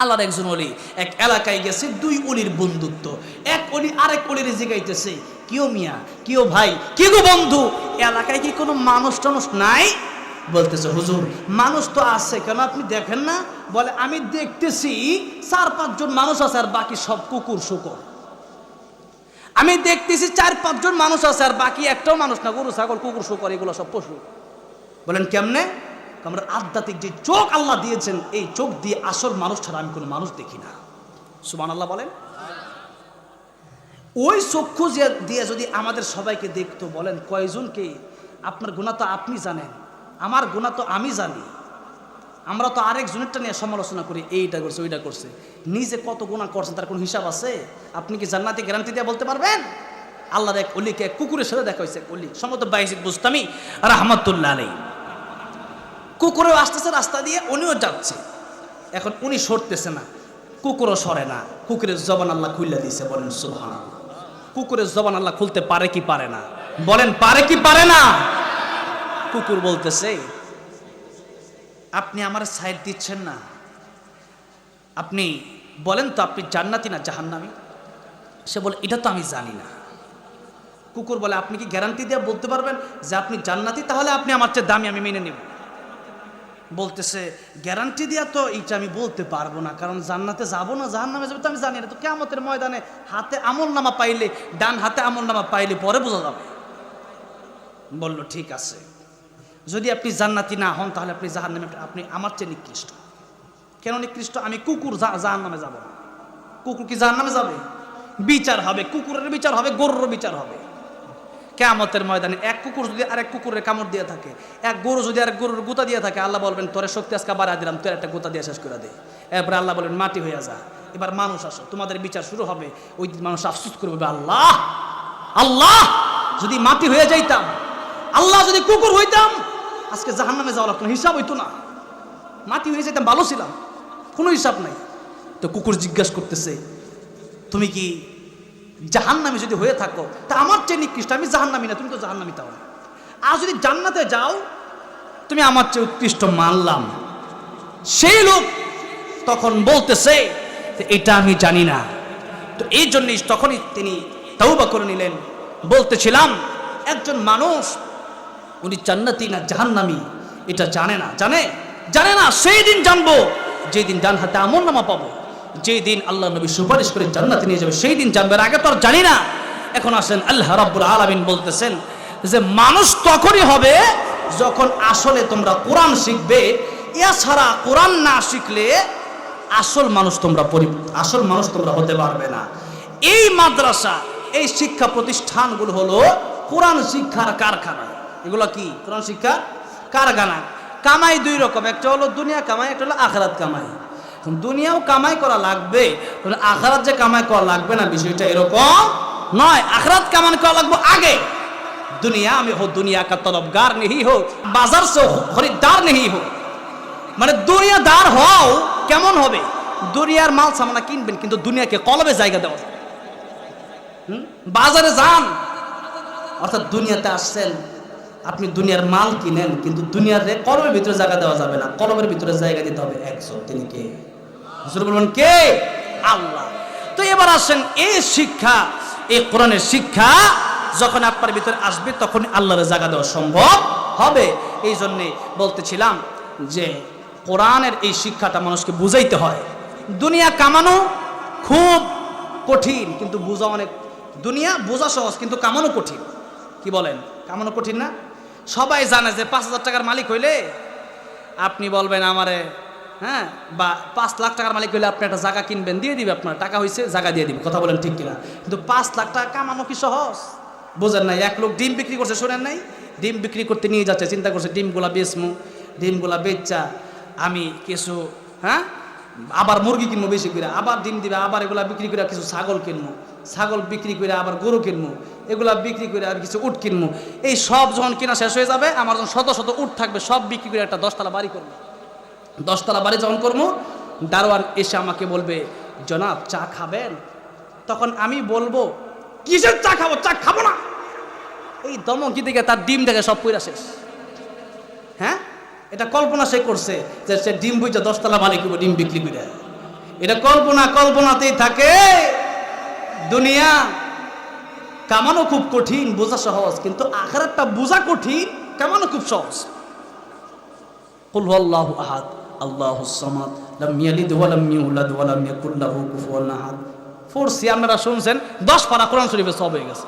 আল্লাহর একজন ওলি এক এলাকায় গেছে, দুই ওলির বন্ধুত্ব। এক ওলি আরেক ওলির জিগাইতেছে, কিও মিয়া, কিও ভাই, কি গো বন্ধু, এলাকায় কি কোনো মানুষ টানুষ নাই? বলতেছে, হুজুর মানুষ তো আছে, কেন আপনি দেখেন না? বলে, আমি দেখতেছি 4-5 জন মানুষ আছে আর বাকি সব কুকুর শুকর। আমি দেখতেছি 4-5 জন মানুষ আছে আর বাকি একটাও মানুষ না, গরু ছাগল কুকুর শুকর এগুলো সব পশু। বলেন কেমনে? আমরা আধ্যাত্মিক যে চোখ আল্লাহ দিয়েছেন, এই চোখ দিয়ে আসল মানুষ ছাড়া আমি কোনো মানুষ দেখি না। সুবহানাল্লাহ বলেন। ওই চক্ষু দিয়ে যদি আমাদের সবাইকে দেখতো, বলেন কয়জনকে? আপনার গুনাহ তো আপনি জানেন, আমার গুনাহ তো আমি জানি। আমরা তো আরেকজনেরটা নিয়ে সমালোচনা করি, এইটা করছে ওইটা করছে। নিজে কত গুনাহ করছেন তার কোনো হিসাব আছে? আপনি কি জান্নাতি গ্যারান্টি দিয়ে বলতে পারবেন? আল্লাহর এক ওলিকে এক কুকুরের সাথে দেখা হয়েছে। ওলি সম্ভবত বাইজিদ বুস্তামি রাহমাতুল্লাহ আলাইহি। কুকুরেও আসতেছে রাস্তা দিয়ে, উনিও যাচ্ছে। এখন উনি সরতেছে না, কুকুরও সরে না। কুকুরের জবান আল্লাহ খুলে দিয়েছে। বলেন সুবহানাল্লাহ। কুকুরের জবান আল্লাহ খুলতে পারে কি পারে না? বলেন পারে কি পারে না? কুকুর বলতেছে, আপনি আমার সাইড দিচ্ছেন না, আপনি বলেন তো আপনি জান্নাতি না জাহান্নামী? সে বলে, এটা তো আমি জানি না। কুকুর বলে, আপনি কি গ্যারান্টি দিয়ে বলতে পারবেন যে আপনি জান্নাতি? তাহলে আপনি আমার চেয়ে দামি, আমি মেনে নেব। বলতেছে, গ্যারান্টি দিয়া তো এইটা আমি বলতে পারবো না, কারণ জান্নাতে যাবো না জাহান্নামে যাবো তো আমি জানি না। তো কিয়ামতের ময়দানে হাতে আমলনামা পাইলে, ডান হাতে আমলনামা পাইলে পরে বোঝা যাবে। বলল, ঠিক আছে, যদি আপনি জান্নাতি না হন তাহলে আপনি জাহান্নামে, আপনি আমার চেয়ে নিকৃষ্ট। কেন নিকৃষ্ট? আমি কুকুর, জাহান্নামে যাব না। কুকুর কি জাহান্নামে যাবে? বিচার হবে, কুকুরের বিচার হবে, গরুর বিচার হবে কিয়ামতের ময়দানে। এক কুকুর যদি আরেক কুকুরের কামড় দিয়ে থাকে, এক গরু যদি আরেক গরুর গুতা দিয়ে থাকে, আল্লাহ বলবেন, তোরে শক্তি আজকে বাড়া দিলাম, তোর একটা গুতা দিয়ে শেষ করে দে। এরপরে আল্লাহ বলবেন, মাটি হয়ে যা, এবার মানুষ আসো, তোমাদের বিচার শুরু হবে। ওই মানুষ আফসোস করবে, আল্লাহ আল্লাহ যদি মাটি হয়ে যাইতাম, আল্লাহ যদি কুকুর হইতাম, আজকে জাহান্নামে যাওয়ার কোনো হিসাব হইতো না। মাটি হয়ে যেতাম, ভালো ছিলাম, কোনো হিসাব নাই। তো কুকুর জিজ্ঞাসা করতেছে, তুমি কি জাহান্নামী যদি হয়ে থাকো তা আমার চেয়ে নিকৃষ্ট, আমি জাহান্নামী না, তুমি তো জাহান্নামী। তাহলে আর যদি জান্নাতে যাও, তুমি আমার চেয়ে উৎকৃষ্ট, মানলাম। সেই লোক তখন বলতেছে, এটা আমি জানি না। তো এই জন্যই তখনই তিনি তওবা করে নিলেন। বলতেছিলাম, একজন মানুষ উনি জান্নাতি না জাহান্নামী এটা জানে না, জানে না। সেই দিন জানবো যেদিন ডান হাতে আমলনামা পাবো, যেই দিন আল্লাহ নবী সুপারিশ করে জান্নাতে নিয়ে যাবে, সেই দিন জানবে। আগে তো আর জানি না। এখন আসেন, আল্লাহ রাব্বুল আলামিন বলতেছেন যে মানুষ তখনই হবে যখন আসলে তোমরা কোরআন শিখবে। এছাড়া কোরআন না শিখলে আসল মানুষ তোমরা হতে পারবে না। এই মাদ্রাসা, এই শিক্ষা প্রতিষ্ঠানগুলো হলো কোরআন শিক্ষার কারখানা। এগুলো কি? কোরআন শিক্ষার কারখানা। কামাই দুই রকম, একটা হলো দুনিয়া কামাই, একটা হলো আখিরাত কামাই। দুনিয়াও কামাই করা লাগবে, আখিরাত যে কামাই করা লাগবে না, বিষয়টা এরকম নয়। আখিরাত কামাই করা লাগবে আগে। দুনিয়া में हो, दुनिया का तलबगार नहीं हो, बाजार से खरीदार नहीं हो। মানে দুনিয়াদার হও, কেমন হবে? দুনিয়ার মাল সামানা কিনবেন, কিন্তু দুনিয়াকে কলবে জায়গা দেওয়া। বাজারে যান, অর্থাৎ দুনিয়াতে আসছেন, আপনি দুনিয়ার মাল কিনেন, কিন্তু দুনিয়ার কলমের ভিতরে জায়গা দেওয়া যাবে না। কলমের ভিতরে জায়গা দিতে হবে একজন, তিনি কে? হুজুর বলবেন কে? আল্লাহ। তো এবার আসেন, এই শিক্ষা, এই কোরআনের শিক্ষা যখন আপনার ভিতরে আসবে, তখন আল্লাহর জায়গা দেওয়া সম্ভব হবে। এই জন্যে বলতেছিলাম যে কোরআনের এই শিক্ষাটা মানুষকে বুঝাইতে হয়। দুনিয়া কামানো খুব কঠিন, কিন্তু বোঝা অনেক। দুনিয়া বোঝা সহজ, কিন্তু কামানো কঠিন। কি বলেন? কামানো কঠিন না? সবাই জানে যে 5,000 টাকার মালিক হইলে আপনি বলবেন আমারে, হ্যাঁ, বা 5 লাখ টাকার মালিক হইলে আপনি একটা জায়গা কিনবেন, দিয়ে দিবে, আপনার টাকা হয়েছে, জায়গা দিয়ে দিবে। কথা বলেন ঠিক কিনা? কিন্তু 5 লাখ টাকা কামানো কি সহজ? বোঝেন নাই? এক লোক ডিম বিক্রি করছে, শোনেন নাই? ডিম বিক্রি করতে নিয়ে যাচ্ছে, চিন্তা করছে ডিমগুলা বেচমু, ডিমগুলা বেচা আমি কিছু, হ্যাঁ, আবার মুরগি কিনবো বেশি করে, আবার ডিম দিবে, আবার এগুলা বিক্রি করে কিছু ছাগল কিনবো, ছাগল বিক্রি করে আবার গরু কিনবো, এগুলা বিক্রি করে আর কিছু উট কিনবো। এই সব যখন কিনা শেষ হয়ে যাবে, আমার যখন শত শত উট থাকবে, সব বিক্রি করে একটা 10তলা বাড়ি করবো। 10তলা বাড়ি যখন করবো, দারোয়ান এসে আমাকে বলবে, জনাব চা খাবেন? তখন আমি বলবো, কিসের চা খাবো? চা খাবো না। এই দমকি দিকে তার ডিম দেখে সব পয়রা শেষ। হ্যাঁ, এটা কল্পনা সে করছে যে সে ডিম বুঝে 10তলা মালিক ডিম বিক্রি করে। এটা কল্পনাতেই থাকে। দুনিয়া কামানো খুব কঠিন, বোঝা সহজ, কিন্তু আখিরাতটা বোঝা কঠিন, কামানো খুব সহজ। কুল হুয়াল্লাহু আহাদ আল্লাহুস সামাদ লাম ইয়ালিদ ওয়া লাম ইউলাদ ওয়া লাম ইয়াকুল লাহু কুফুয়ান আহাদ। পড়ছি, আপনারা শুনছেন, 10 পারা কোরআন শরীফে সব হয়ে গেছে।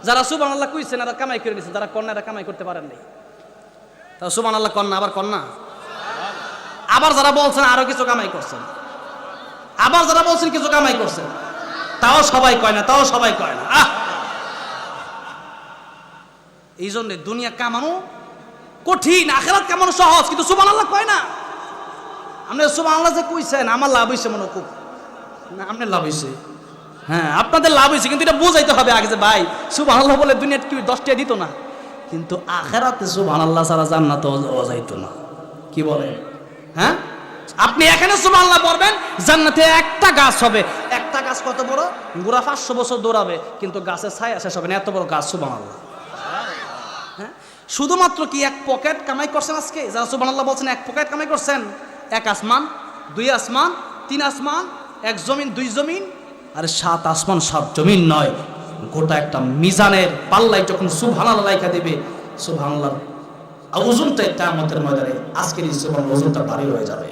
যারা সুবহানাল্লাহ কইছেন এরা কামাই করে নিছে, যারা কন্যা এরা কামাই করতে পারেন নাই। তা সুবহানাল্লাহ কন্যা আবার কন্যা, আবার যারা বলছেন আরো কিছু কামাই করছেন, আবার যারা বলছেন কিছু কামাই করছেন, তাও সবাই কয় না, তাও সবাই কয় না। এই জন্য দুনিয়া কামানো কঠিন, আখিরাত কামানো সহজ, কিন্তু সুবহানাল্লাহ কয় না। আপনি সুবহানাল্লাহ যে কইছেন আমার লাভ হইছে মনে খুব, না আপনার লাভ হইছে, হ্যাঁ আপনাদের লাভ হইছে, কিন্তু এটা বুঝাইতে হবে আগে যে ভাই সুবহানাল্লাহ বলে দুনিয়া কি 10 টাকা দিত না, কিন্তু আখিরাতে সুবহানাল্লাহ ছাড়া জান্নাত ও যাইতো না। কি বলেন? হ্যাঁ, আপনি এখানে সুবহানাল্লাহ পড়বেন, জান্নাতে একটা গাছ হবে, একটা গাছ কত বড়, গোড়া 500 বছর দৌড়াবে, কিন্তু গাছের ছায়া শেষ হবে না, এত বড় গাছ। সুবহানাল্লাহ। হ্যাঁ, শুধুমাত্র কি এক পকেট কামাই করছেন আজকে যারা সুবহানাল্লাহ বলছেন? এক পকেট কামাই করছেন? এক আসমান, 2 আসমান, 3 আসমান, 1 জমিন, 2 জমিন, আরে 7 আসমান 7 জমিন নয়, গোটা একটা মিজানের পাল্লায় যখন সুবহানাল্লাহ লেখা দিবে, সুবহানাল্লাহ ওজনটা কিয়ামতের ময়দানে আজকের এই সুবহানাল্লাহ ওজনটা ভারী হয়ে যাবে।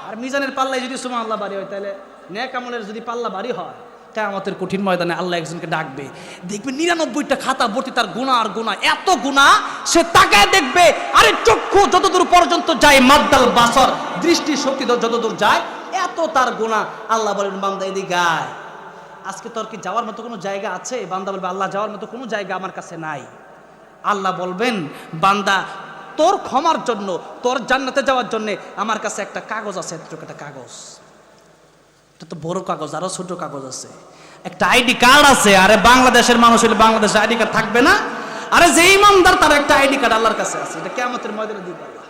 আর মিজানের পাল্লায় যদি সুবহানাল্লাহ ভারী হয়, তাহলে নেক আমলের যদি পাল্লা ভারী হয়, কিয়ামতের কঠিন ময়দানে আল্লাহ একজনকে ডাকবে, দেখবে 99টা খাতা ভর্তি তার গুনাহ আর গুনাহ, এত গুনাহ সে তাকায় দেখবে, আরে চক্ষু যতদূর পর্যন্ত যায়, মাদ্দাল বাসর, দৃষ্টি শক্তি যতদূর যায়, এত তার গুনাহ। আল্লাহ বলেন বান্দা এদিকে আয়, আজকে তোর কি যাওয়ার মতো কোনো জায়গা আছে? বান্দা বলবে আল্লাহ যাওয়ার মতো কোনো জায়গা আমার কাছে নাই। আল্লাহ বলবেন বান্দা তোর ক্ষমার জন্য, তোর জান্নাতে যাওয়ার জন্য আমার কাছে একটা কাগজ আছে, একটা কাগজ, এটা তো বড় কাগজ, আরো ছোট কাগজ আছে, একটা আইডি কার্ড আছে। আরে বাংলাদেশের মানুষ হলে বাংলাদেশে আইডি কার্ড থাকবে না? আরে যে ইমানদার তার একটা আইডি কার্ড আল্লাহর কাছে আছে, এটা কিয়ামতের ময়দানে দিবে আল্লাহ।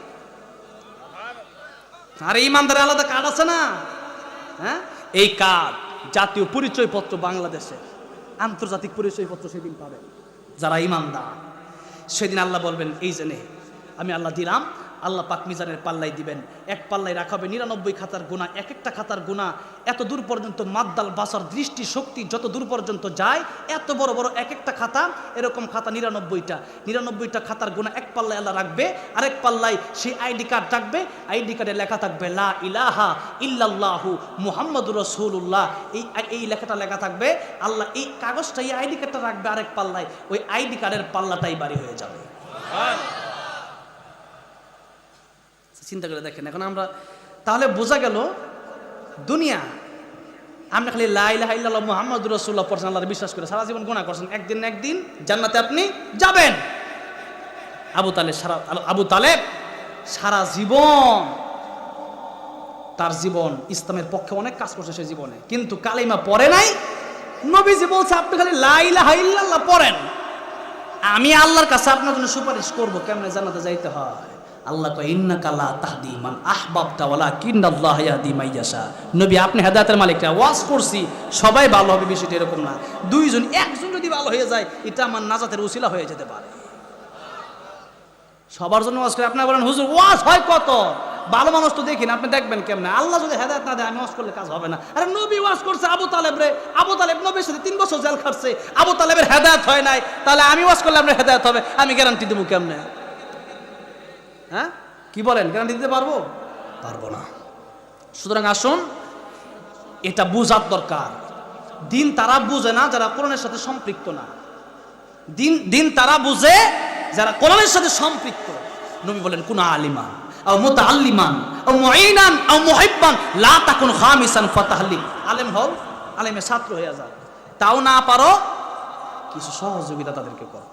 আরে ইমানদারের আলাদা কার্ড আছে না? হ্যাঁ, এই কার্ড জাতীয় পরিচয়পত্র, বাংলাদেশের আন্তর্জাতিক পরিচয়পত্র সেদিন পাবেন যারা ইমানদার। সেদিন আল্লাহ বলবেন এই জেনে আমি আল্লাহ দিলাম, আল্লাহ পাক মিজানের পাল্লাই দিবেন, এক পাল্লাই রাখাবে 99 খাতার গুনাহ, এক একটা খাতার গুনাহ এত দূর পর্যন্ত, মাদ্দাল বাসার, দৃষ্টি শক্তি যত দূর পর্যন্ত যায়, এত বড় বড় এক একটা খাতা, এরকম খাতা 99টা খাতার গুনাহ এক পাল্লায় আল্লাহ রাখবে, আরেক পাল্লায় সেই আইডি কার্ড রাখবে, আইডি কার্ডে লেখা থাকবে লা ইলাহা ইল্লাল্লাহু মুহাম্মাদুর রাসূলুল্লাহ, এই লেখাটা লেখা থাকবে। আল্লাহ এই কাগজটা, এই আইডি কার্ডটা রাখবে আরেক পাল্লায়, ওই আইডি কার্ডের পাল্লাটাই ভারী হয়ে যাবে। চিন্তা করে দেখেন, এখন আমরা তাহলে বোঝা গেল দুনিয়া, আপনি খালি লা ইলাহা ইল্লাল্লাহ মুহাম্মাদুর রাসূলুল্লাহ পড়ছেন, আল্লাহর বিশ্বাস করে সারা জীবন গুনাহ করছেন, একদিন না একদিন জান্নাতে আপনি যাবেন। আবু তালেব সারা জীবন, তার জীবন ইসলামের পক্ষে অনেক কাজ করছে সে জীবনে, কিন্তু কালিমা পড়ে নাই। নবীজি বলছে আপনি খালি লা ইলাহা ইল্লাল্লাহ পড়েন, আমি আল্লাহর কাছে আপনার জন্য সুপারিশ করব কেমনে জান্নাতে যাইতে হয়। আল্লাহ কয় ইন্নাকা লা তাহদি মান আহবাবতা ওয়ালাকিন্নাল্লাহু ইয়াহদি মান ইয়াশা। নবী আপনি হেদায়েতের মালিক না, ওয়াজ করছি সবাই ভালো হবে বিষয়টা এরকম না, একজন যদি ভালো হয়ে যায় এটা আমার নাজাতের উসিলা হয়ে যেতে পারে। সবার জন্য ওয়াজ করে, আপনি বলেন হুজুর ওয়াজ হয় কত, ভালো মানুষ তো দেখি না, আপনি দেখবেন কেমনে? আল্লাহ যদি হেদায়েত না দেয় আমি ওয়াজ করলে কাজ হবে না। আরে নবী ওয়াজ করছে আবু তালেব রে, আবু তালেব নবীর সাথে 3 বছর জেল খাটছে, আবু তালেবের হেদায়েত হয় নাই, তাহলে আমি ওয়াজ করলে আপনার হেদায়েত হবে, আমি গ্যারান্টি দেবো কেমনে? হ্যাঁ, কি বলেন? গ্যারান্টি দিতে পারবো? পারবো না। সুতরাং আসুন এটা বুঝার দরকার। দিন তারা বুঝে না যারা কোরআনের সাথে সম্পৃক্ত না, দিন তারা বুঝে যারা কোরআনের সাথে সম্পৃক্ত। নবী বলেন কুনা আলিমান আও মুতাআল্লিমান আও মুঈনান আও মুহিব্বান লা তাকুন খামিসান ফাতাহলিক। আলেম হও, আলেমের ছাত্র হয়ে যাও, তাও না পারো কিছু সহযোগিতা তাদেরকে করো,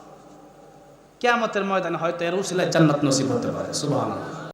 কিয়ামতের ময়দানে হয়তো এর উসিলায় জান্নাত নসিব হতে পারে। সুবহানাল্লাহ।